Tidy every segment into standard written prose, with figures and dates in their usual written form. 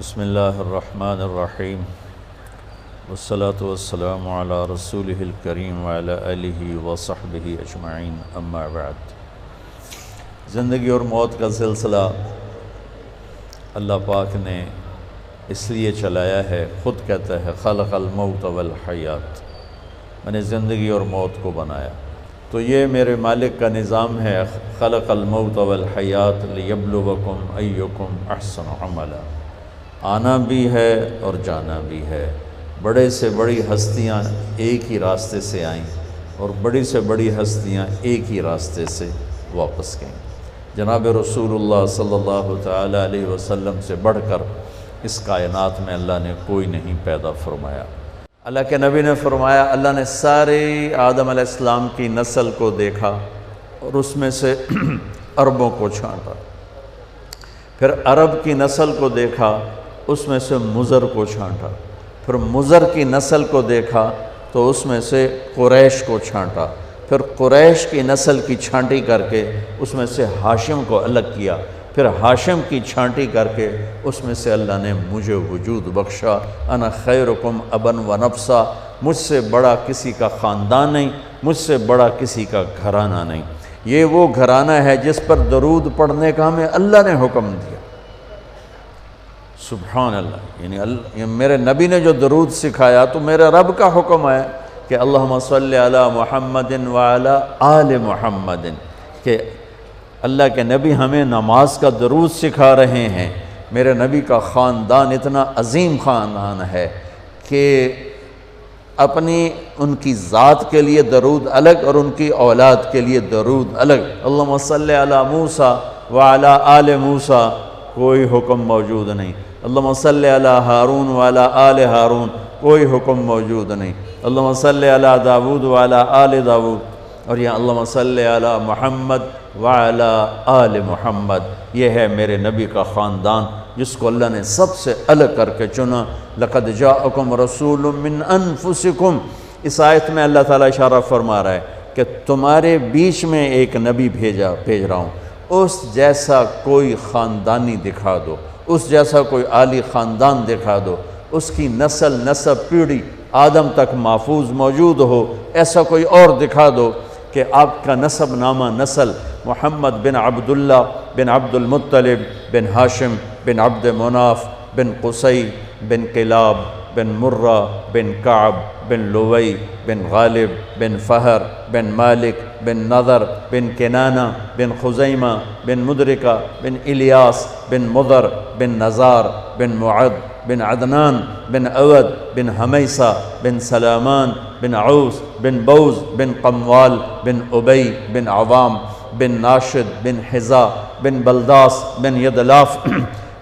بسم اللہ الرحمن الرحیم والصلاة والسلام علی رسولہ الکریم وعلی آلہ وصحبہ اجمعین اما بعد۔ زندگی اور موت کا سلسلہ اللہ پاک نے اس لیے چلایا ہے، خود کہتا ہے خلق الموت والحیات، میں نے زندگی اور موت کو بنایا۔ تو یہ میرے مالک کا نظام ہے، خلق الموت والحیات لیبلوکم ایکم احسن عملا، آنا بھی ہے اور جانا بھی ہے۔ بڑے سے بڑی ہستیاں ایک ہی راستے سے آئیں اور بڑی سے بڑی ہستیاں ایک ہی راستے سے واپس گئیں۔ جناب رسول اللہ صلی اللہ تعالی علیہ وسلم سے بڑھ کر اس کائنات میں اللہ نے کوئی نہیں پیدا فرمایا۔ اللہ کے نبی نے فرمایا، اللہ نے سارے آدم علیہ السلام کی نسل کو دیکھا اور اس میں سے عربوں کو چھانٹا، پھر عرب کی نسل کو دیکھا، اس میں سے مضر کو چھانٹا، پھر مضر کی نسل کو دیکھا تو اس میں سے قریش کو چھانٹا، پھر قریش کی نسل کی چھانٹی کر کے اس میں سے ہاشم کو الگ کیا، پھر ہاشم کی چھانٹی کر کے اس میں سے اللہ نے مجھے وجود بخشا۔ انا خیرکم ابا و نفسا، مجھ سے بڑا کسی کا خاندان نہیں، مجھ سے بڑا کسی کا گھرانہ نہیں۔ یہ وہ گھرانہ ہے جس پر درود پڑھنے کا ہمیں اللہ نے حکم دیا۔ سبحان اللہ، یعنی میرے نبی نے جو درود سکھایا تو میرے رب کا حکم ہے کہ اللہم صلی علی محمد وعلی آل محمد، کہ اللہ کے نبی ہمیں نماز کا درود سکھا رہے ہیں۔ میرے نبی کا خاندان اتنا عظیم خاندان ہے کہ اپنی ان کی ذات کے لیے درود الگ اور ان کی اولاد کے لیے درود الگ۔ اللہم صلی علی موسیٰ وعلی آل موسیٰ کوئی حکم موجود نہیں۔ اللہم صلی علی ہارون وعلی آل ہارون کوئی حکم موجود نہیں۔ اللہم صلی علی داود وعلی آل داود، اور یہاں اللہم صلی علی محمد وعلی آل محمد۔ یہ ہے میرے نبی کا خاندان جس کو اللہ نے سب سے الگ کر کے چنا۔ لقد جاءکم رسول من انفسکم، اس آیت میں اللہ تعالیٰ اشارہ فرما رہا ہے کہ تمہارے بیچ میں ایک نبی بھیج رہا ہوں، اس جیسا کوئی خاندانی دکھا دو، اس جیسا کوئی عالی خاندان دکھا دو، اس کی نسب پیڑھی آدم تک محفوظ موجود ہو، ایسا کوئی اور دکھا دو کہ آپ کا نسب نامہ نسل محمد بن عبداللہ بن عبد المطلب بن ہاشم بن عبد مناف بن قصی بن کلاب بن مرہ بن کعب بن لوی بن غالب بن فہر بن مالک بن نضر بن کنانہ بن خزیمہ بن مدرکہ بن الیاس بن مضر بن نزار بن معد بن عدنان بن عود بن حمیسہ بن سلامان بن عوس بن بوز بن قموال بن ابی بن عوام بن ناشد بن حزا بن بلداس بن یدلاف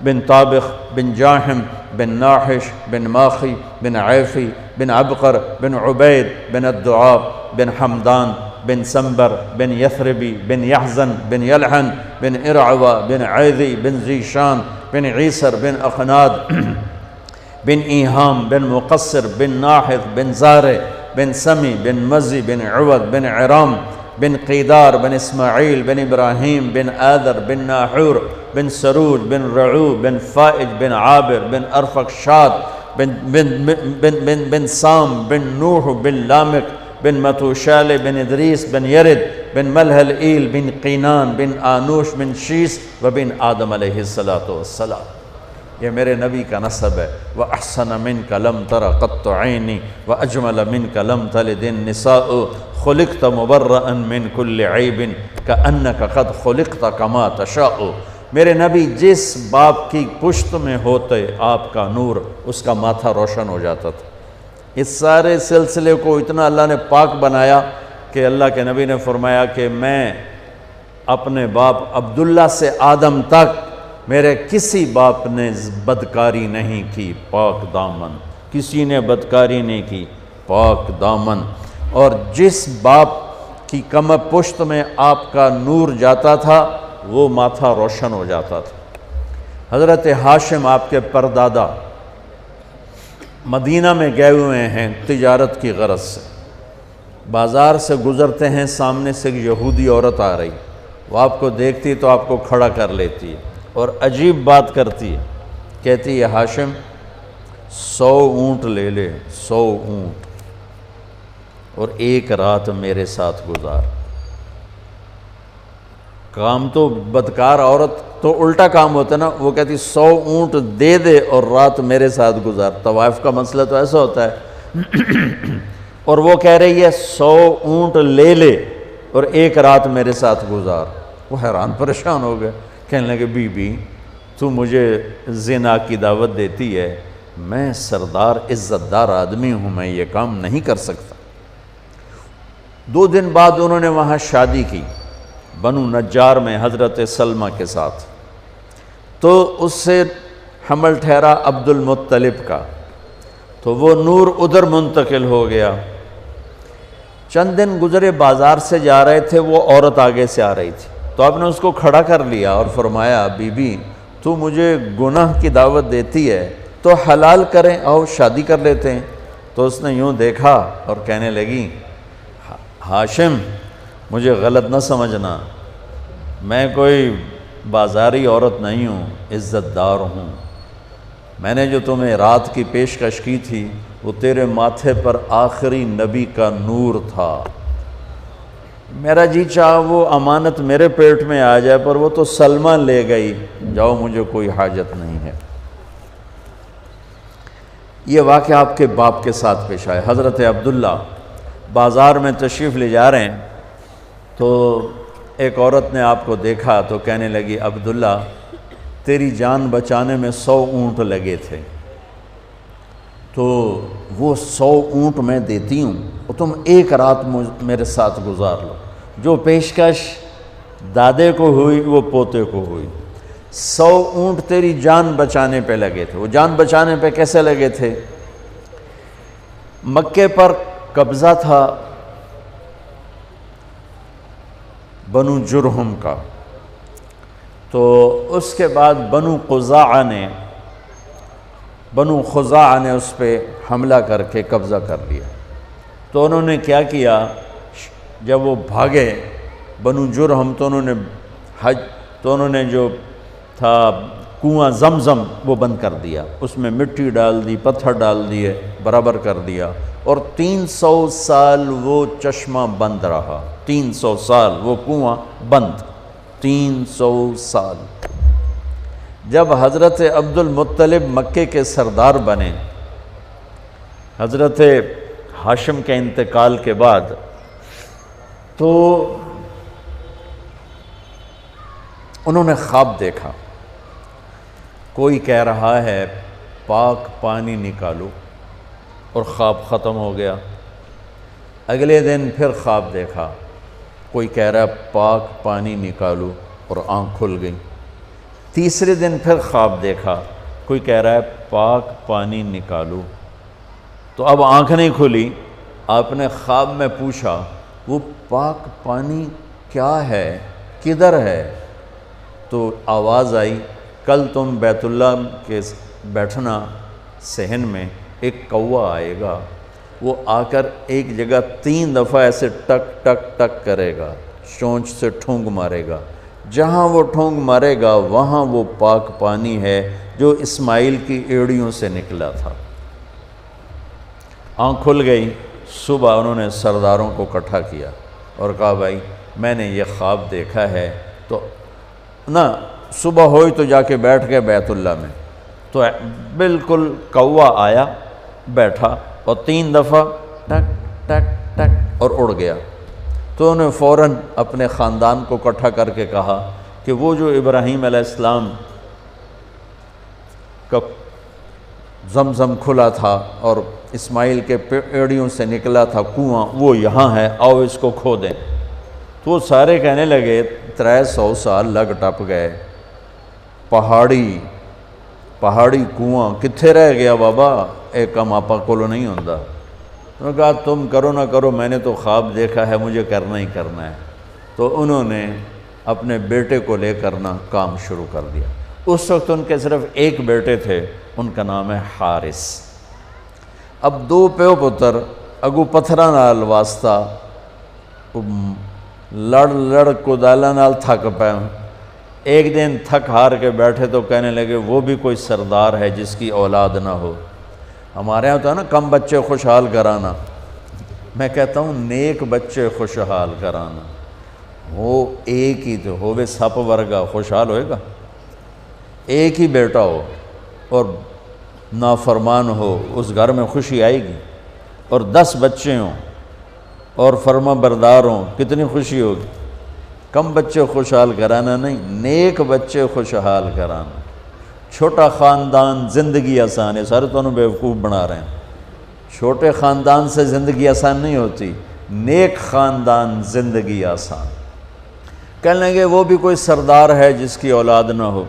بن طابخ بن جاحم بن ناحش بن ماخی بن عیفی بن عبقر بن عبید بن الدعاب بن حمدان بن سنبر بن یثربی بن یحزن بن یلحن بن ارعوہ بن عیذی بن ذیشان بن عیسر بن اخناد بن ایہام بن مقصر بن ناحث بن زارع بن سمی بن مزی بن عوض بن عرام بن قیدار بن اسماعیل بن ابراہیم بن آدر بن ناحور بن سروج بن رعو بن فائج بن عابر بن ارفقشاد بن سام بن نوح بن لامک بن متوشال بن ادریس بن یرد بن ملحل ایل بن قینان بن آنوش بن شیس و بن آدم علیہ السلام۔ یہ میرے نبی کا نسب ہے۔ وَأَحْسَنَ مِنْكَ لَمْ تَرَ قَطُّ عَيْنِي وَأَجْمَلَ مِنْكَ لَمْ تَلِدِ النِّسَاءُ خُلِقْتَ مُبَرَّأً مِنْ كُلِّ عَيْبٍ كَأَنَّكَ قَدْ خُلِقْتَ كَمَا تَشَاءُ۔ میرے نبی جس باپ کی پشت میں ہوتے آپ کا نور، اس کا ماتھا روشن ہو جاتا تھا۔ اس سارے سلسلے کو اتنا اللہ نے پاک بنایا کہ اللہ کے نبی نے فرمایا کہ میں اپنے باپ عبداللہ سے آدم تک میرے کسی باپ نے بدکاری نہیں کی، پاک دامن، کسی نے بدکاری نہیں کی، پاک دامن۔ اور جس باپ کی کمر پشت میں آپ کا نور جاتا تھا وہ ماتھا روشن ہو جاتا تھا۔ حضرت ہاشم آپ کے پردادا مدینہ میں گئے ہوئے ہیں تجارت کی غرض سے، بازار سے گزرتے ہیں، سامنے سے ایک یہودی عورت آ رہی، وہ آپ کو دیکھتی تو آپ کو کھڑا کر لیتی ہے اور عجیب بات کرتی ہے۔ کہتی ہے ہاشم 100 اونٹ لے لے، 100 اونٹ، اور ایک رات میرے ساتھ گزار۔ کام تو بدکار عورت تو الٹا کام ہوتا ہے نا، وہ کہتی 100 اونٹ دے دے اور رات میرے ساتھ گزار۔ طوائف کا مسئلہ تو ایسا ہوتا ہے اور وہ کہہ رہی ہے 100 اونٹ لے لے اور ایک رات میرے ساتھ گزار۔ وہ حیران پریشان ہو گئے، کہنے لگے بی بی تو مجھے زنا کی دعوت دیتی ہے، میں سردار عزت دار آدمی ہوں، میں یہ کام نہیں کر سکتا۔ 2 دن بعد انہوں نے وہاں شادی کی بنو نجار میں حضرت سلمہ کے ساتھ، تو اس سے حمل ٹھہرا عبد المطلب کا، تو وہ نور ادھر منتقل ہو گیا۔ چند دن گزرے، بازار سے جا رہے تھے، وہ عورت آگے سے آ رہی تھی، تو آپ نے اس کو کھڑا کر لیا اور فرمایا بی بی تو مجھے گناہ کی دعوت دیتی ہے تو حلال کریں، آؤ شادی کر لیتے ہیں۔ تو اس نے یوں دیکھا اور کہنے لگی ہاشم مجھے غلط نہ سمجھنا، میں کوئی بازاری عورت نہیں ہوں، عزت دار ہوں۔ میں نے جو تمہیں رات کی پیشکش کی تھی وہ تیرے ماتھے پر آخری نبی کا نور تھا، میرا جی چاہا وہ امانت میرے پیٹ میں آ جائے، پر وہ تو سلمہ لے گئی، جاؤ مجھے کوئی حاجت نہیں ہے۔ یہ واقعہ آپ کے باپ کے ساتھ پیش آئے۔ حضرت عبداللہ بازار میں تشریف لے جا رہے ہیں تو ایک عورت نے آپ کو دیکھا تو کہنے لگی عبداللہ تیری جان بچانے میں 100 اونٹ لگے تھے، تو وہ 100 اونٹ میں دیتی ہوں اور تم ایک رات میرے ساتھ گزار لو۔ جو پیشکش دادے کو ہوئی وہ پوتے کو ہوئی۔ 100 اونٹ تیری جان بچانے پہ لگے تھے۔ وہ جان بچانے پہ کیسے لگے تھے؟ مکے پر قبضہ تھا بنو جرہم کا، تو اس کے بعد بنو خزاعہ نے اس پہ حملہ کر کے قبضہ کر لیا۔ تو انہوں نے کیا کیا، جب وہ بھاگے بنو جرہم تو انہوں نے جو تھا کنواں زمزم وہ بند کر دیا، اس میں مٹی ڈال دی، پتھر ڈال دیے، برابر کر دیا، اور 300 سال وہ چشمہ بند رہا۔ 300 سال وہ کنواں بند، 300 سال۔ جب حضرت عبد المطلب مکے کے سردار بنے حضرت ہاشم کے انتقال کے بعد، تو انہوں نے خواب دیکھا، کوئی کہہ رہا ہے پاک پانی نکالو، اور خواب ختم ہو گیا۔ اگلے دن پھر خواب دیکھا، کوئی کہہ رہا ہے پاک پانی نکالو، اور آنکھ کھل گئی۔ تیسرے دن پھر خواب دیکھا، کوئی کہہ رہا ہے پاک پانی نکالو، تو اب آنکھ نہیں کھلی۔ آپ نے خواب میں پوچھا وہ پاک پانی کیا ہے، کدھر ہے؟ تو آواز آئی کل تم بیت اللہ کے بیٹھنا صحن میں، ایک کوا آئے گا، وہ آ کر ایک جگہ 3 دفعہ ایسے ٹک ٹک ٹک کرے گا، چونچ سے ٹھونگ مارے گا، جہاں وہ ٹھونگ مارے گا وہاں وہ پاک پانی ہے جو اسماعیل کی ایڑیوں سے نکلا تھا۔ آنکھ کھل گئی۔ صبح انہوں نے سرداروں کو اکٹھا کیا اور کہا بھائی میں نے یہ خواب دیکھا ہے، تو نہ صبح ہوئی تو جا کے بیٹھ گئے بیت اللہ میں، تو بالکل کوا آیا، بیٹھا، اور 3 دفعہ ٹک ٹک ٹک اور اڑ گیا۔ تو انہوں نے فوراً اپنے خاندان کو اکٹھا کر کے کہا کہ وہ جو ابراہیم علیہ السلام کا زمزم کھلا تھا اور اسماعیل کے ایڑیوں سے نکلا تھا کنواں، وہ یہاں ہے، آؤ اس کو کھو دیں۔ تو وہ سارے کہنے لگے 300 سال لگ ٹپ گئے، پہاڑی کنواں کتھے رہ گیا بابا، ایک کم آپا کولو نہیں ہوندا۔ انہوں نے کہا تم کرو نہ کرو، میں نے تو خواب دیکھا ہے، مجھے کرنا ہی کرنا ہے۔ تو انہوں نے اپنے بیٹے کو لے کر نہ کام شروع کر دیا۔ اس وقت ان کے صرف ایک بیٹے تھے، ان کا نام ہے حارث۔ اب 2 پیو پتر اگو پتھراں نال واسطہ لڑ کدالاں نال تھک پے، ایک دن تھک ہار کے بیٹھے تو کہنے لگے وہ بھی کوئی سردار ہے جس کی اولاد نہ ہو۔ ہمارے یہاں ہوتا ہے نا کم بچے خوشحال کرانا، میں کہتا ہوں نیک بچے خوشحال کرانا، وہ ایک ہی تو ہوئے سپ ورگا خوشحال ہوئے گا؟ ایک ہی بیٹا ہو اور نافرمان ہو، اس گھر میں خوشی آئے گی؟ اور 10 بچے ہوں اور فرما بردار ہوں، کتنی خوشی ہوگی؟ کم بچے خوشحال کرانا نہیں، نیک بچے خوشحال کرانا۔ چھوٹا خاندان زندگی آسان ہے، سارے تو انہوں بیوقوف بنا رہے ہیں۔ چھوٹے خاندان سے زندگی آسان نہیں ہوتی، نیک خاندان زندگی آسان۔ کہنے لگے وہ بھی کوئی سردار ہے جس کی اولاد نہ ہو۔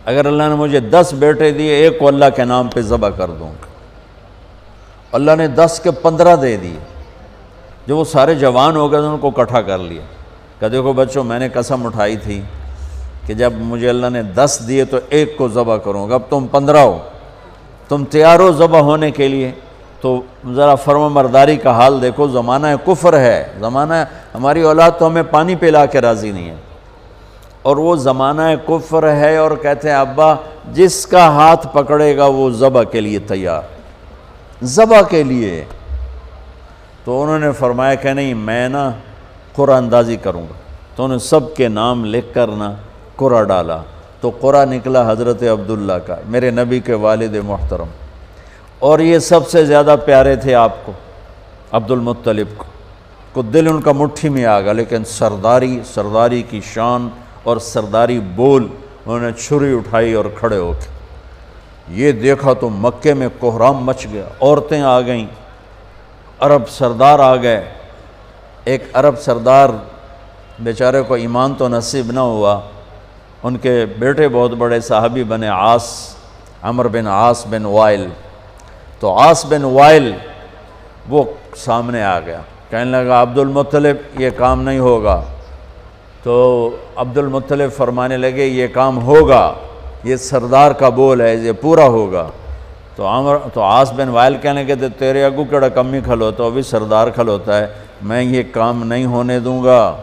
اگر اللہ نے مجھے 10 بیٹے دیے، ایک کو اللہ کے نام پہ ذبح کر دوں گا۔ اللہ نے 10 کے 15 دے دیے۔ جب وہ سارے جوان ہو گئے تو ان کو اکٹھا کر لیا کہ دیکھو بچوں، میں نے قسم اٹھائی تھی کہ جب مجھے اللہ نے 10 دیے تو ایک کو ذبح کروں گا، اب تم 15 ہو، تم تیار ہو ذبح ہونے کے لیے؟ تو ذرا فرما برداری کا حال دیکھو، زمانہ کفر ہے، زمانہ ہماری اولاد تو ہمیں پانی پلا کے راضی نہیں ہے، اور وہ زمانہ کفر ہے، اور کہتے ہیں ابا جس کا ہاتھ پکڑے گا وہ ذبح کے لیے تیار، ذبح کے لیے۔ تو انہوں نے فرمایا کہ نہیں، میں نا قرآن اندازی کروں گا۔ تو انہوں نے سب کے نام لکھ کر نا قرآن ڈالا، تو قرآن نکلا حضرت عبداللہ کا، میرے نبی کے والد محترم، اور یہ سب سے زیادہ پیارے تھے آپ کو، عبد المطلب کو دل ان کا مٹھی میں آ گیا، لیکن سرداری کی شان اور سرداری بول، انہوں نے چھری اٹھائی اور کھڑے ہو کے یہ دیکھا تو مکے میں کوہرام مچ گیا، عورتیں آ گئیں، عرب سردار آ گئے۔ ایک عرب سردار بیچارے کو ایمان تو نصیب نہ ہوا، ان کے بیٹے بہت بڑے صحابی بنے، عمر بن عاص بن وائل۔ تو عاص بن وائل وہ سامنے آ گیا، کہنے لگا عبد المطلب یہ کام نہیں ہوگا۔ تو عبد المطلب فرمانے لگے یہ کام ہوگا، یہ سردار کا بول ہے، یہ پورا ہوگا۔ تو عاص بن وائل کہنے لگے تیرے اگو کیڑا کمی کھلوتا، وہ بھی سردار کھلوتا ہے، میں یہ کام نہیں ہونے دوں گا۔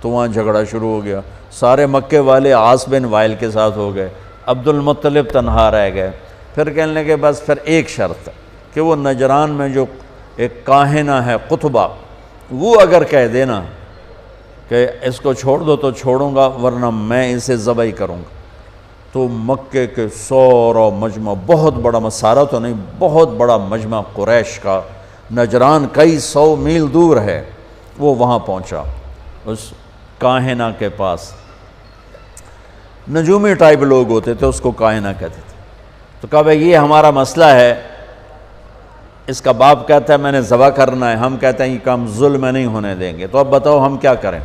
تو وہاں جھگڑا شروع ہو گیا، سارے مکے والے عاص بن وائل کے ساتھ ہو گئے، عبد المطلب تنہا رہ گئے۔ پھر کہنے لگے بس پھر ایک شرط ہے کہ وہ نجران میں جو ایک کاہنہ ہے قطبہ، وہ اگر کہہ دینا کہ اس کو چھوڑ دو تو چھوڑوں گا، ورنہ میں اسے ذبح کروں گا۔ تو مکے کے سورا مجمع، بہت بڑا مسارہ تو نہیں، بہت بڑا مجمع قریش کا، نجران کئی 100 میل دور ہے، وہ وہاں پہنچا اس کاہنہ کے پاس۔ نجومی ٹائپ لوگ ہوتے تھے، اس کو کاہنہ کہتے تھے۔ تو کہا بھائی یہ ہمارا مسئلہ ہے، اس کا باپ کہتا ہے میں نے ذبح کرنا ہے، ہم کہتے ہیں یہ کام ظلم نہیں ہونے دیں گے، تو اب بتاؤ ہم کیا کریں؟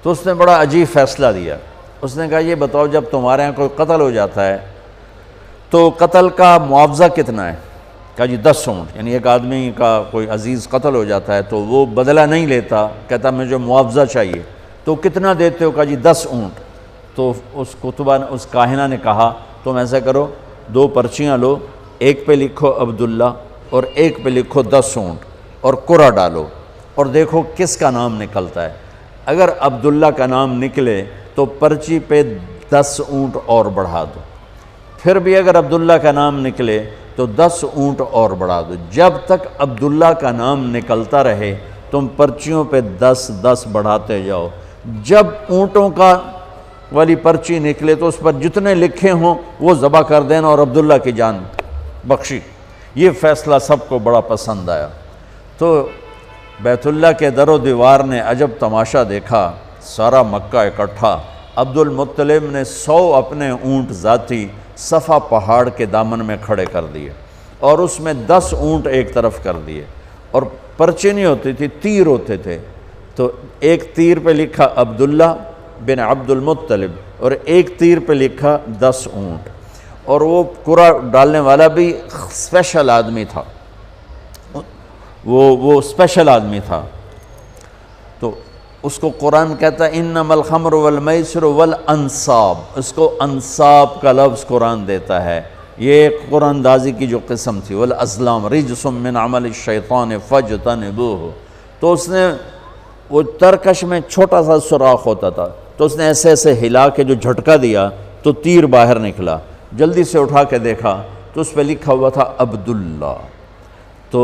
تو اس نے بڑا عجیب فیصلہ دیا، اس نے کہا یہ بتاؤ جب تمہارے ہاں کوئی قتل ہو جاتا ہے تو قتل کا معاوضہ کتنا ہے؟ کہا جی 10 اونٹ، یعنی ایک آدمی کا کوئی عزیز قتل ہو جاتا ہے تو وہ بدلہ نہیں لیتا، کہتا مجھے معاوضہ چاہیے، تو کتنا دیتے ہو؟ کہا جی 10 اونٹ۔ تو اس کاہنہ نے کہا تم ایسا کرو، 2 پرچیاں لو، ایک پہ لکھو عبداللہ اور ایک پہ لکھو 10 اونٹ، اور قرعہ ڈالو اور دیکھو کس کا نام نکلتا ہے۔ اگر عبداللہ کا نام نکلے تو پرچی پہ 10 اونٹ اور بڑھا دو، پھر بھی اگر عبداللہ کا نام نکلے تو 10 اونٹ اور بڑھا دو، جب تک عبداللہ کا نام نکلتا رہے تم پرچیوں پہ 10 بڑھاتے جاؤ۔ جب اونٹوں کا والی پرچی نکلے تو اس پر جتنے لکھے ہوں وہ ذبح کر دینا اور عبداللہ کی جان بخشی۔ یہ فیصلہ سب کو بڑا پسند آیا۔ تو بیت اللہ کے در و دیوار نے عجب تماشا دیکھا، سارا مکہ اکٹھا، عبد المطلب نے 100 اپنے اونٹ ذاتی صفا پہاڑ کے دامن میں کھڑے کر دیے، اور اس میں 10 اونٹ ایک طرف کر دیے، اور پرچے نہیں ہوتی تھی، تیر ہوتے تھے، تو ایک تیر پہ لکھا عبداللہ بن عبد المطلب اور ایک تیر پہ لکھا 10 اونٹ۔ اور وہ قرعہ ڈالنے والا بھی اسپیشل آدمی تھا، وہ اسپیشل آدمی تھا۔ تو اس کو قرآن کہتا ہے انما الخمر والمیسر والانصاب، اس کو انصاب کا لفظ قرآن دیتا ہے۔ یہ قرآن اندازی کی جو قسم تھی، والازلام رجس من عمل الشیطان فاجتنبوہ، تو اس نے وہ ترکش میں چھوٹا سا سوراخ ہوتا تھا، تو اس نے ایسے ایسے ہلا کے جو جھٹکا دیا تو تیر باہر نکلا، جلدی سے اٹھا کے دیکھا تو اس پہ لکھا ہوا تھا عبداللہ، تو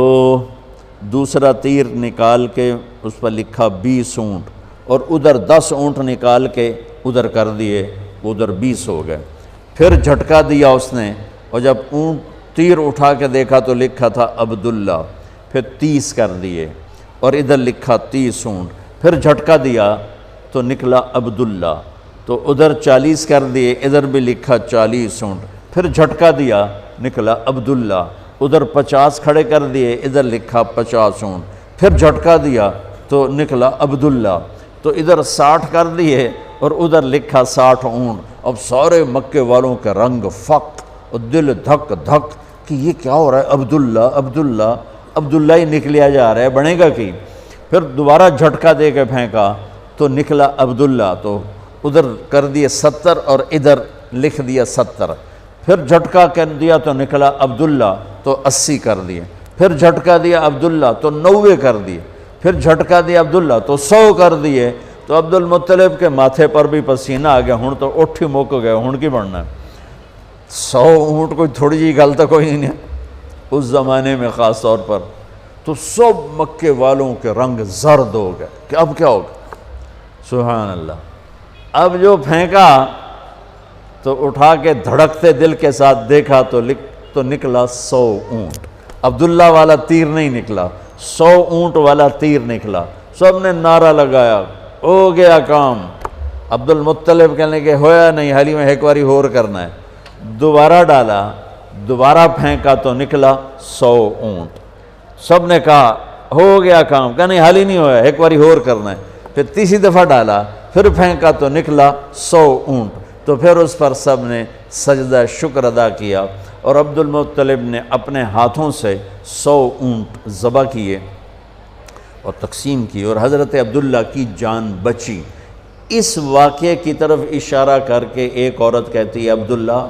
دوسرا تیر نکال کے اس پر لکھا 20 اونٹ، اور ادھر 10 اونٹ نکال کے ادھر کر دیے، ادھر 20 ہو گئے۔ پھر جھٹکا دیا اس نے، اور جب اونٹ تیر اٹھا کے دیکھا تو لکھا تھا عبداللہ، پھر 30 کر دیے، اور ادھر لکھا 30 اونٹ، پھر جھٹکا دیا تو نکلا عبداللہ، تو ادھر 40 کر دیے، ادھر بھی لکھا 40 اونٹ، پھر جھٹکا دیا نکلا عبداللہ، ادھر 50 کھڑے کر دیے، ادھر لکھا 50 اونٹ، پھر جھٹکا دیا تو نکلا عبداللہ، تو ادھر 60 کر دیے اور ادھر لکھا 60 اونٹ۔ اب سارے مکے والوں کے رنگ فق اور دل دھک دھک کہ یہ کیا ہو رہا ہے، عبداللہ عبداللہ عبداللہ ہی نکلیا جا رہا ہے، بنے گا کی؟ پھر دوبارہ جھٹکا دے کے پھینکا تو نکلا عبداللہ، تو ادھر کر دیے 70 اور ادھر لکھ دیا 70، پھر جھٹکا کر دیا تو نکلا عبداللہ، تو 80 کر دیے، پھر جھٹکا دیا عبداللہ تو 90 کر دیے، پھر جھٹکا دیا عبداللہ تو 100 کر دیے۔ تو عبد المطلب کے ماتھے پر بھی پسینہ آ گیا، ہن تو اٹھ ہی موک گئے، ہن کی بڑھنا ہے، 100 اونٹ کوئی تھوڑی جی گل تو کوئی نہیں ہے اس زمانے میں خاص طور پر۔ تو سب مکے والوں کے رنگ زرد ہو گئے کہ اب کیا ہوگا، سبحان اللہ۔ اب جو پھینکا تو اٹھا کے دھڑکتے دل کے ساتھ دیکھا تو نکلا 100 اونٹ، عبداللہ والا تیر نہیں نکلا، 100 اونٹ والا تیر نکلا۔ سب نے نعرہ لگایا، ہو گیا کام۔ عبد المطلب کہنے کہ ہویا نہیں، حالی میں ایک باری اور کرنا ہے۔ دوبارہ ڈالا، دوبارہ پھینکا تو نکلا 100 اونٹ۔ سب نے کہا ہو گیا کام، کہا نہیں حالی نہیں ہویا، ایک باری اور کرنا ہے۔ پھر تیسری دفعہ ڈالا، پھر پھینکا تو نکلا 100 اونٹ۔ تو پھر اس پر سب نے سجدہ شکر ادا کیا، اور عبد المطلب نے اپنے ہاتھوں سے 100 اونٹ ذبح کیے اور تقسیم کی، اور حضرت عبداللہ کی جان بچی۔ اس واقعے کی طرف اشارہ کر کے ایک عورت کہتی ہے، عبداللہ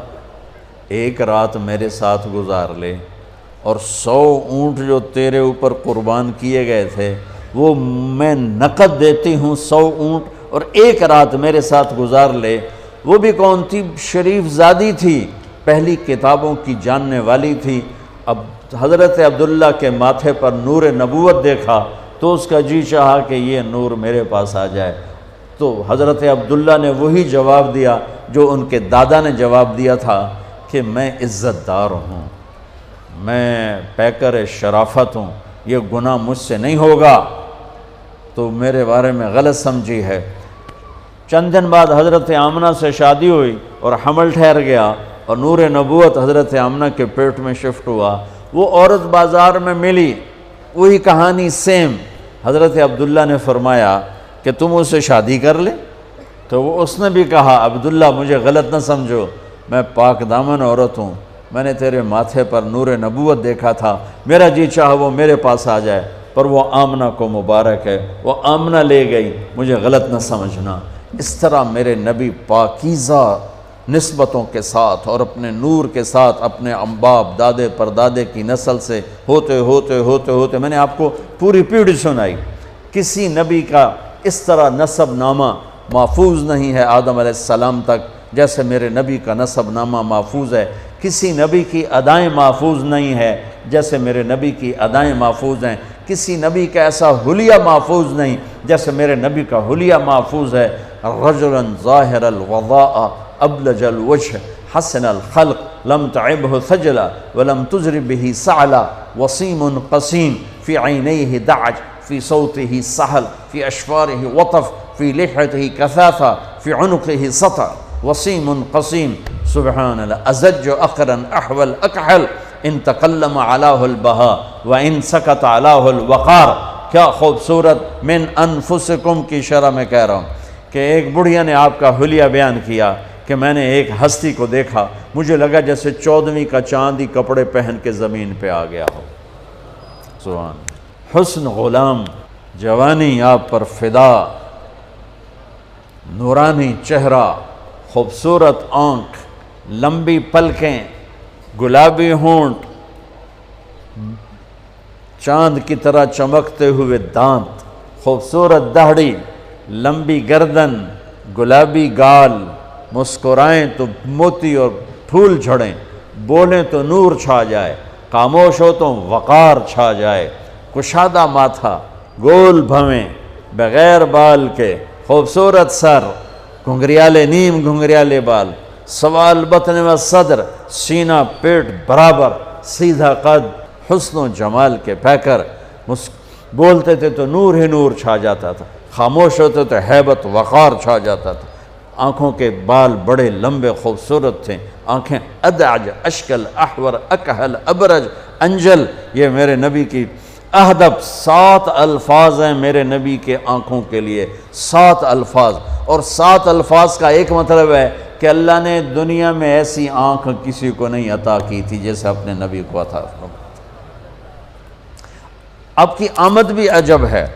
ایک رات میرے ساتھ گزار لے، اور 100 اونٹ جو تیرے اوپر قربان کیے گئے تھے وہ میں نقد دیتی ہوں 100 اونٹ، اور ایک رات میرے ساتھ گزار لے۔ وہ بھی کون تھی؟ شریف زادی تھی، پہلی کتابوں کی جاننے والی تھی۔ اب حضرت عبداللہ کے ماتھے پر نور نبوت دیکھا تو اس کا جی چاہا کہ یہ نور میرے پاس آ جائے۔ تو حضرت عبداللہ نے وہی جواب دیا جو ان کے دادا نے جواب دیا تھا کہ میں عزت دار ہوں، میں پیکر شرافت ہوں، یہ گناہ مجھ سے نہیں ہوگا، تو میرے بارے میں غلط سمجھی ہے۔ چند دن بعد حضرت آمنہ سے شادی ہوئی اور حمل ٹھہر گیا، اور نور نبوت حضرت آمنہ کے پیٹ میں شفٹ ہوا۔ وہ عورت بازار میں ملی، وہی کہانی سیم۔ حضرت عبداللہ نے فرمایا کہ تم اس سے شادی کر لے، تو اس نے بھی کہا عبداللہ مجھے غلط نہ سمجھو، میں پاک دامن عورت ہوں، میں نے تیرے ماتھے پر نور نبوت دیکھا تھا، میرا جی چاہا وہ میرے پاس آ جائے، پر وہ آمنہ کو مبارک ہے، وہ آمنہ لے گئی، مجھے غلط نہ سمجھنا۔ اس طرح میرے نبی پاکیزہ نسبتوں کے ساتھ اور اپنے نور کے ساتھ اپنے باپ دادے پردادے کی نسل سے ہوتے ہوتے ہوتے ہوتے، میں نے آپ کو پوری پیڑھی سنائی، کسی نبی کا اس طرح نسب نامہ محفوظ نہیں ہے آدم علیہ السلام تک جیسے میرے نبی کا نسب نامہ محفوظ ہے، کسی نبی کی ادائیں محفوظ نہیں ہے جیسے میرے نبی کی ادائیں محفوظ ہیں، کسی نبی کا ایسا حلیہ محفوظ نہیں جیسے میرے نبی کا حلیہ محفوظ ہے۔ رجلا ظاہر الوضاء ابلج الوجه حسن الخلق لم تعبه ثجلا ولم تزر به سعلا وسيم قسيم في عينيه دعج في صوته سهل في أشفاره وطف في لحيته كثافة في عنقه سطع وسيم قسيم سبحان الله أزج أقرا أحول أكحل إن تكلم علاه البهاء وإن سكت علاه الوقار۔ کیا خوبصورت من انفسکم کی شرح میں کہہ رہا ہوں کہ ایک بڑھیا نے آپ کا حلیہ بیان کیا کہ میں نے ایک ہستی کو دیکھا، مجھے لگا جیسے 14ویں کا چاند ہی کپڑے پہن کے زمین پہ آ گیا ہو۔ سبحان حسن غلام، جوانی آپ پر فدا، نورانی چہرہ، خوبصورت آنکھ، لمبی پلکیں، گلابی ہونٹ، چاند کی طرح چمکتے ہوئے دانت، خوبصورت داڑھی، لمبی گردن، گلابی گال، مسکرائیں تو موتی اور پھول جھڑیں، بولیں تو نور چھا جائے، خاموش ہو تو وقار چھا جائے، کشادہ ماتھا، گول بھویں بغیر بال کے، خوبصورت سر، گھنگریالے نیم گھنگریالے بال، سوال بطن و صدر، سینہ پیٹ برابر، سیدھا قد، حسن و جمال کے پیکر، بولتے تھے تو نور ہی نور چھا جاتا تھا، خاموش ہوتے تو ہیبت وقار چھا جاتا تھا، آنکھوں کے بال بڑے لمبے خوبصورت تھے، آنکھیں ادعج اشکل احور اکحل ابرج انجل، یہ میرے نبی کی اہدب 7 الفاظ ہیں میرے نبی کے آنکھوں کے لیے، 7 الفاظ، اور 7 الفاظ کا ایک مطلب ہے کہ اللہ نے دنیا میں ایسی آنکھ کسی کو نہیں عطا کی تھی جیسے اپنے نبی کو عطا فرمائی۔ آپ کی آمد بھی عجب ہے،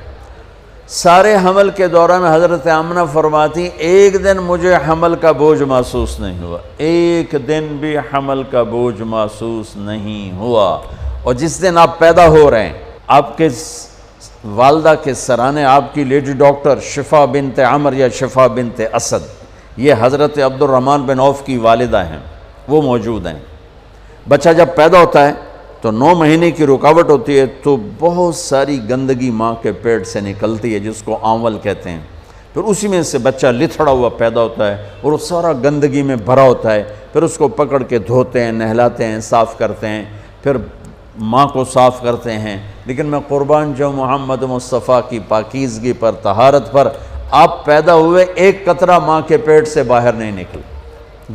سارے حمل کے دوران حضرت آمنہ فرماتی ایک دن مجھے حمل کا بوجھ محسوس نہیں ہوا، ایک دن بھی حمل کا بوجھ محسوس نہیں ہوا، اور جس دن آپ پیدا ہو رہے ہیں آپ کے والدہ کے سرانے آپ کی لیڈی ڈاکٹر شفا بنت عمر یا شفا بنت اسد، یہ حضرت عبد الرحمن بن عوف کی والدہ ہیں، وہ موجود ہیں۔ بچہ جب پیدا ہوتا ہے تو 9 مہینے کی رکاوٹ ہوتی ہے تو بہت ساری گندگی ماں کے پیٹ سے نکلتی ہے جس کو آنول کہتے ہیں، پھر اسی میں سے بچہ لتھڑا ہوا پیدا ہوتا ہے اور وہ سارا گندگی میں بھرا ہوتا ہے، پھر اس کو پکڑ کے دھوتے ہیں، نہلاتے ہیں، صاف کرتے ہیں، پھر ماں کو صاف کرتے ہیں۔ لیکن میں قربان جو محمد مصطفیٰ کی پاکیزگی پر، طہارت پر، آپ پیدا ہوئے ایک قطرہ ماں کے پیٹ سے باہر نہیں نکل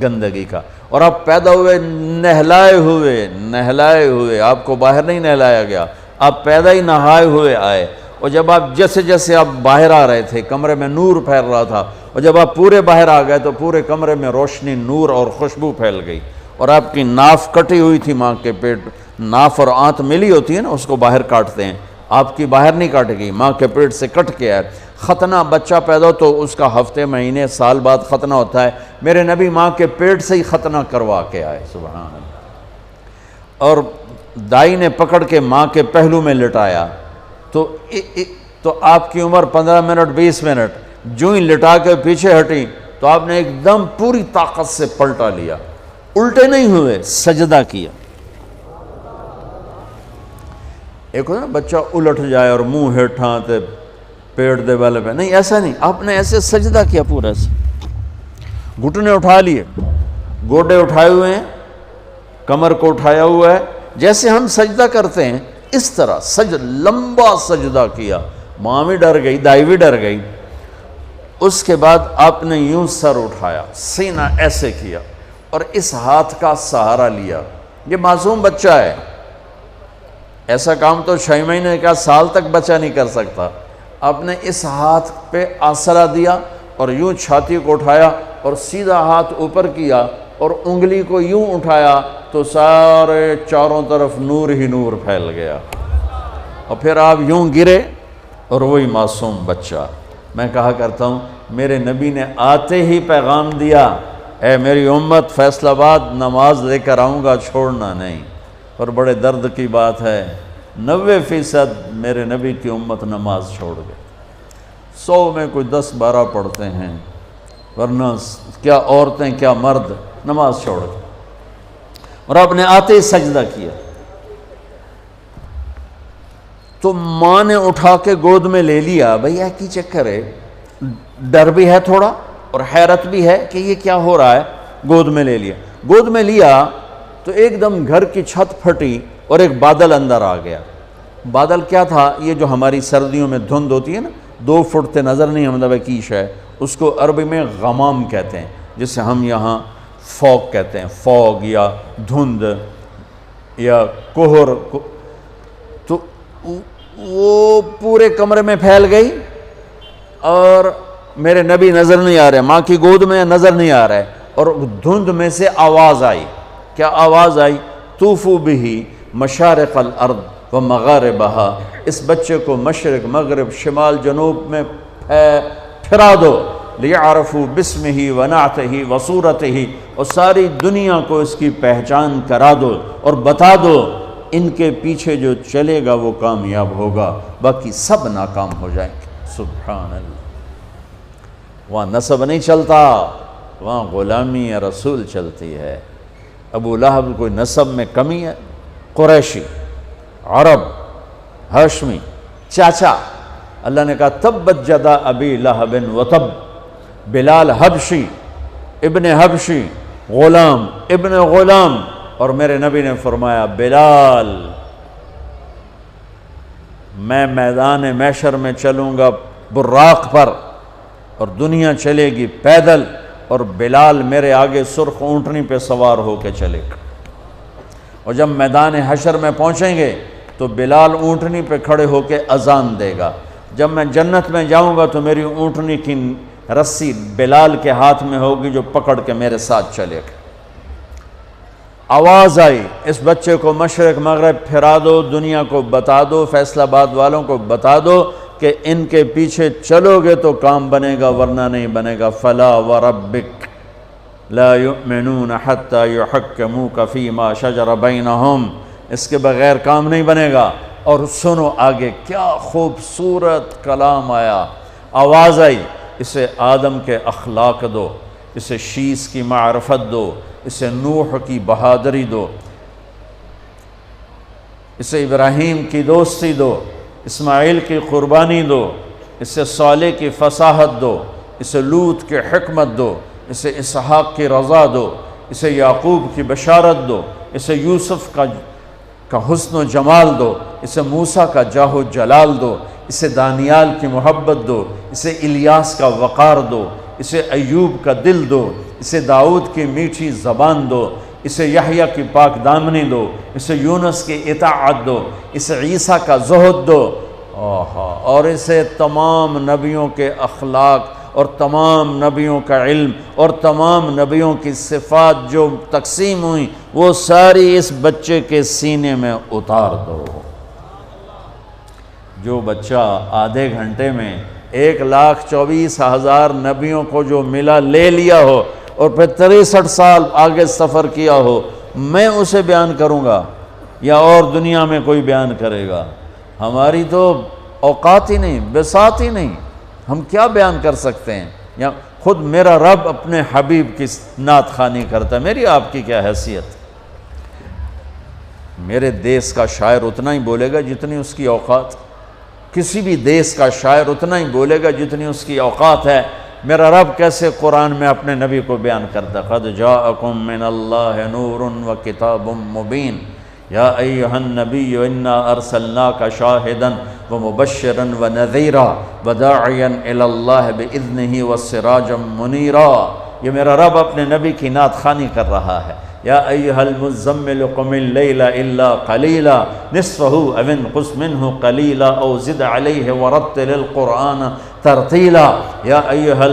گندگی کا، اور آپ پیدا ہوئے نہلائے ہوئے، آپ کو باہر نہیں نہلایا گیا، آپ پیدا ہی نہائے ہوئے آئے، اور جب آپ جیسے جیسے آپ باہر آ رہے تھے کمرے میں نور پھیل رہا تھا، اور جب آپ پورے باہر آ گئے تو پورے کمرے میں روشنی، نور اور خوشبو پھیل گئی، اور آپ کی ناف کٹی ہوئی تھی ماں کے پیٹ، ناف اور آنت ملی ہوتی ہے نا، اس کو باہر کاٹتے ہیں، آپ کی باہر نہیں کاٹے گی، ماں کے پیٹ سے کٹ کے آئے۔ ختنہ بچہ پیدا ہو تو اس کا ہفتے مہینے سال بعد ختنہ ہوتا ہے، میرے نبی ماں کے پیٹ سے ہی ختنہ کروا کے آئے، سبحان اللہ، اور دائی نے پکڑ کے ماں کے پہلو میں لٹایا تو آپ کی عمر 15 منٹ 20 منٹ، جو ہی لٹا کے پیچھے ہٹی تو آپ نے ایک دم پوری طاقت سے پلٹا لیا، الٹے نہیں ہوئے، سجدہ کیا۔ ایک ہوتا نا بچہ الٹ جائے اور منہ ہیٹھاں تے پیٹ دے والے پہ، نہیں ایسا نہیں، آپ نے ایسے سجدہ کیا پورا سے، گھٹنے اٹھا لیے، گوڈے اٹھائے ہوئے ہیں، کمر کو اٹھایا ہوا ہے، جیسے ہم سجدہ کرتے ہیں اس طرح لمبا سجدہ کیا، ماں بھی ڈر گئی، دائی بھی ڈر گئی۔ اس کے بعد آپ نے یوں سر اٹھایا، سینہ ایسے کیا، اور اس ہاتھ کا سہارا لیا، یہ معصوم بچہ ہے، ایسا کام تو 6 مہینے کا سال تک بچہ نہیں کر سکتا، آپ نے اس ہاتھ پہ آسرا دیا اور یوں چھاتی کو اٹھایا اور سیدھا ہاتھ اوپر کیا اور انگلی کو یوں اٹھایا تو سارے چاروں طرف نور ہی نور پھیل گیا، اور پھر آپ یوں گرے اور وہی معصوم بچہ۔ میں کہا کرتا ہوں میرے نبی نے آتے ہی پیغام دیا، اے میری امت فیصل آباد نماز لے کر آؤں گا، چھوڑنا نہیں، اور بڑے درد کی بات ہے 90% میرے نبی کی امت نماز چھوڑ گئے، 100 میں کوئی 10-12 پڑھتے ہیں، ورنہ کیا عورتیں کیا مرد نماز چھوڑ گئے، اور آپ نے آتے ہی سجدہ کیا۔ تو ماں نے اٹھا کے گود میں لے لیا، بھئی کی چکر ہے، ڈر بھی ہے تھوڑا اور حیرت بھی ہے کہ یہ کیا ہو رہا ہے، گود میں لے لیا۔ گود میں لیا تو ایک دم گھر کی چھت پھٹی اور ایک بادل اندر آ گیا۔ بادل کیا تھا؟ یہ جو ہماری سردیوں میں دھند ہوتی ہے نا، 2 فٹ تے نظر نہیں مطلب کیش ہے، اس کو عربی میں غمام کہتے ہیں، جسے ہم یہاں فوگ کہتے ہیں، فوگ یا دھند یا کوہر، تو وہ پورے کمرے میں پھیل گئی اور میرے نبی نظر نہیں آ رہے، ماں کی گود میں نظر نہیں آ رہا ہے، اور دھند میں سے آواز آئی۔ کیا آواز آئی؟ طوفوا بہ مشارق الارض و مغاربہا، اس بچے کو مشرق مغرب شمال جنوب میں پھرا دو، لیعرفوا باسمہ و نعتہ و صورتہ، اور ساری دنیا کو اس کی پہچان کرا دو اور بتا دو، ان کے پیچھے جو چلے گا وہ کامیاب ہوگا، باقی سب ناکام ہو جائیں گے۔ سبحان اللہ۔ وہاں نسب نہیں چلتا، وہاں غلامی رسول چلتی ہے۔ ابو لہب کوئی نسب میں کمی ہے؟ قریشی، عرب، ہاشمی، چاچا۔ اللہ نے کہا تبت جدا ابی لہب وتب، بلال حبشی، ابن حبشی، غلام ابن غلام، اور میرے نبی نے فرمایا بلال میں میدان محشر میں چلوں گا براق پر اور دنیا چلے گی پیدل، اور بلال میرے آگے سرخ اونٹنی پہ سوار ہو کے چلے گا، اور جب میدان حشر میں پہنچیں گے تو بلال اونٹنی پہ کھڑے ہو کے اذان دے گا۔ جب میں جنت میں جاؤں گا تو میری اونٹنی کی رسی بلال کے ہاتھ میں ہوگی جو پکڑ کے میرے ساتھ چلے گا۔ آواز آئی اس بچے کو مشرق مغرب پھرا دو، دنیا کو بتا دو، فیصل آباد والوں کو بتا دو کہ ان کے پیچھے چلو گے تو کام بنے گا ورنہ نہیں بنے گا۔ فلا وربک لا یؤمنون حتی یحکموک فیما شجر بینہم، اس کے بغیر کام نہیں بنے گا۔ اور سنو آگے کیا خوبصورت کلام آیا، آواز آئی اسے آدم کے اخلاق دو، اسے شیس کی معرفت دو، اسے نوح کی بہادری دو، اسے ابراہیم کی دوستی دو، اسماعیل کی قربانی دو، اسے صالح کی فصاحت دو، اسے لوط کی حکمت دو، اسے اسحاق کی رضا دو، اسے یعقوب کی بشارت دو، اسے یوسف کا حسن و جمال دو، اسے موسیٰ کا جاہ و جلال دو، اسے دانیال کی محبت دو، اسے الیاس کا وقار دو، اسے ایوب کا دل دو، اسے داؤد کی میٹھی زبان دو، اسے یحییٰ کی پاک دامنی دو، اسے یونس کی اطاعت دو، اسے عیسیٰ کا زہد دو، اور اسے تمام نبیوں کے اخلاق اور تمام نبیوں کا علم اور تمام نبیوں کی صفات جو تقسیم ہوئیں وہ ساری اس بچے کے سینے میں اتار دو۔ جو بچہ آدھے گھنٹے میں 1,24,000 نبیوں کو جو ملا لے لیا ہو اور پھر 63 سال آگے سفر کیا ہو، میں اسے بیان کروں گا یا اور دنیا میں کوئی بیان کرے گا؟ ہماری تو اوقات ہی نہیں، بساط ہی نہیں، ہم کیا بیان کر سکتے ہیں؟ یا خود میرا رب اپنے حبیب کی نعت خوانی کرتا ہے، میری آپ کی کیا حیثیت؟ میرے دیس کا شاعر اتنا ہی بولے گا جتنی اس کی اوقات، کسی بھی دیس کا شاعر اتنا ہی بولے گا جتنی اس کی اوقات ہے۔ میرا رب کیسے قرآن میں اپنے نبی کو بیان کرتا، قد جاءکم من اللہ نور و کتاب مبین یا ایہا النبی انا ارسلناک شاہدا ومبشرا ونذیرا وداعیا الی اللہ باذنہ وسراجا منیرا۔ یہ میرا رب اپنے نبی کی نعت خوانی کر رہا ہے۔ یا ایہا المزمل قم اللیل الا قلیلا نصفہ او انقص منہ قلیلا او زد علیہ ورتل القرآن ترتیلا۔ یا ایہا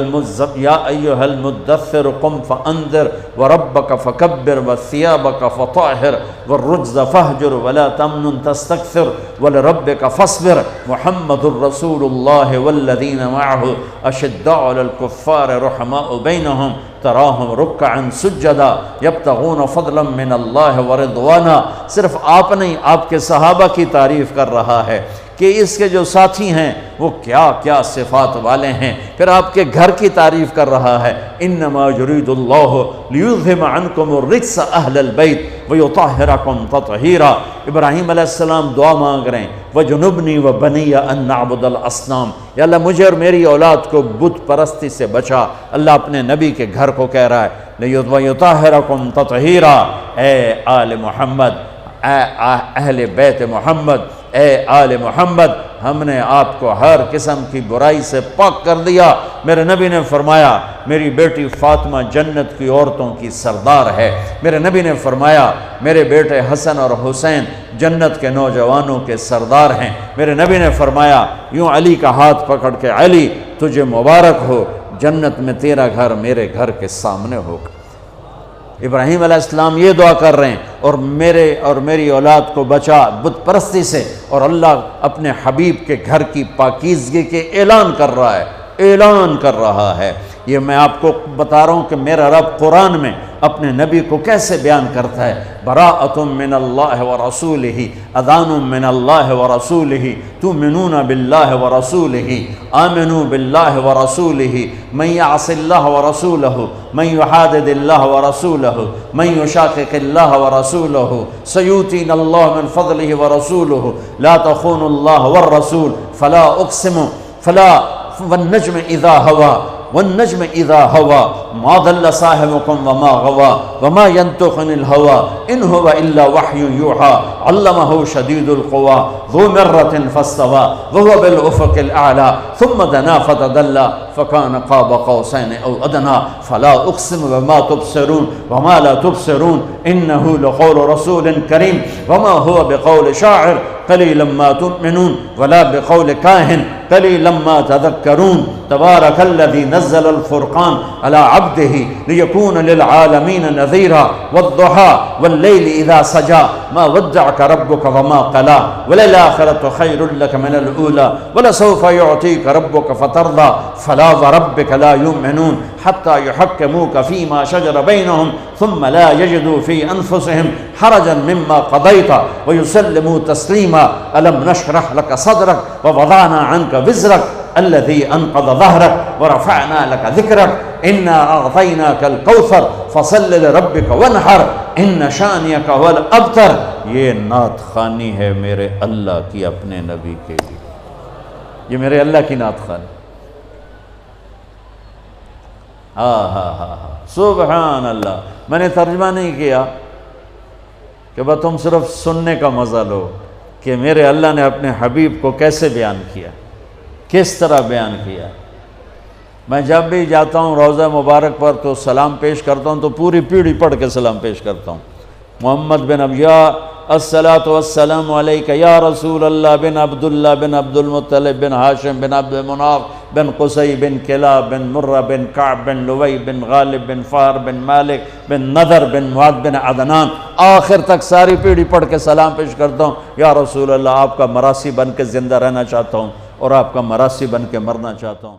المدثر قم فانذر وربک فکبر وثیابک فطہر والرجز فہجر ولا تمنن تستکثر ولربک فاصبر محمد رسول اللہ والذین معہ اشداء علی الکفار رحماء بینہم تراہم رکعا سجدا یبتغون فضلا من اللہ ورضوانا۔ صرف آپ نہیں، آپ کے صحابہ کی تعریف کر رہا ہے کہ اس کے جو ساتھی ہیں وہ کیا کیا صفات والے ہیں، پھر آپ کے گھر کی تعریف کر رہا ہے۔ انما یرید اللہ لیذہب عنکم الرجس اہل البیت ویطہرکم تطہیرا۔ ابراہیم علیہ السلام دعا مانگ رہے ہیں وجنبنی وبنی ان نعبد الاصنام، یا اللہ مجھے اور میری اولاد کو بت پرستی سے بچا۔ اللہ اپنے نبی کے گھر کو کہہ رہا ہے ویطہرکم تطہیرا۔ اے آل محمد، اے اہل بیت محمد، اے آل محمد، ہم نے آپ کو ہر قسم کی برائی سے پاک کر دیا۔ میرے نبی نے فرمایا میری بیٹی فاطمہ جنت کی عورتوں کی سردار ہے۔ میرے نبی نے فرمایا میرے بیٹے حسن اور حسین جنت کے نوجوانوں کے سردار ہیں۔ میرے نبی نے فرمایا یوں علی کا ہاتھ پکڑ کے علی تجھے مبارک ہو، جنت میں تیرا گھر میرے گھر کے سامنے ہوگا۔ ابراہیم علیہ السلام یہ دعا کر رہے ہیں اور میرے اور میری اولاد کو بچا بت پرستی سے، اور اللہ اپنے حبیب کے گھر کی پاکیزگی کے اعلان کر رہا ہے، اعلان کر رہا ہے۔ یہ میں آپ کو بتا رہا ہوں کہ میرا رب قرآن میں اپنے نبی کو کیسے بیان کرتا ہے، براءۃ من اللہ ورسولہ، اذان من اللہ ورسولہ، تؤمنون باللہ ورسولہ، آمنوا باللہ ورسولہ، من یعص اللہ ورسولہ، من یحادد اللہ ورسولہ، من یشاقق اللہ ورسولہ، سیؤتینا اللہ من فضلہ ورسولہ، لا تخونوا اللہ والرسول، فلا اقسم والنجم اذا ہوا، والنجم اذا ہوا، ما ضل صاحبكم وما غوا، وما ينطق عن الهوى ان هو الا وحی یوحى، علمه شدید القوى، ذو مرة فاستوى، وهو بالافق الاعلى، ثم دنا فتدلى، فكان قاب قوسين او ادنى، فلا اقسم بما تبصرون وما لا تبصرون، انه لقول رسول کریم، وما هو بقول شاعر قلیلا ما تؤمنون، ولا بقول کاہن قلیلا ما تذکرون، تبارک الذی نزل الفرقان على عبده لیکون للعالمین نذیرا، والضحى واللیل اذا سجى، ما ودعك ربك وما قلى، وللآخرة خیر لك من الأولى، ولسوف يعطيك ربك فترضى، فلا وربك لا يؤمنون حتى يحكموك فيما شجر بينهم ثم لا يجدوا في أنفسهم حرجا مما قضيت ويسلموا تسليما، ألم نشرح لك صدرك ووضعنا عنك وزرك الذي أنقض ظهرك ورفعنا لك ذكرك، إنا أعطيناك الكوثر فصل لربك وانحر إن شانئك هو الأبتر۔ یہ نعت خوانی ہے میرے اللہ کی اپنے نبی کے لیے، یہ میرے اللہ کی نعت خوانی۔ سبحان اللہ۔ میں نے ترجمہ نہیں کیا کہ بس تم صرف سننے کا مزہ لو کہ میرے اللہ نے اپنے حبیب کو کیسے بیان کیا، کس طرح بیان کیا۔ میں جب بھی جاتا ہوں روضہ مبارک پر تو سلام پیش کرتا ہوں تو پوری پیڑھی پڑھ کے سلام پیش کرتا ہوں۔ محمد بن ابیا الصلاۃ والسلام علیک یا رسول اللہ بن عبداللہ بن عبد المطلب بن ہاشم بن عبد مناف بن قصی بن کلاب بن مرہ بن کعب بن لوی بن غالب بن فار بن مالک بن نذر بن معد بن عدنان، آخر تک ساری پیڑھی پڑھ کے سلام پیش کرتا ہوں۔ یا رسول اللہ، آپ کا مراسی بن کے زندہ رہنا چاہتا ہوں اور آپ کا مراسی بن کے مرنا چاہتا ہوں۔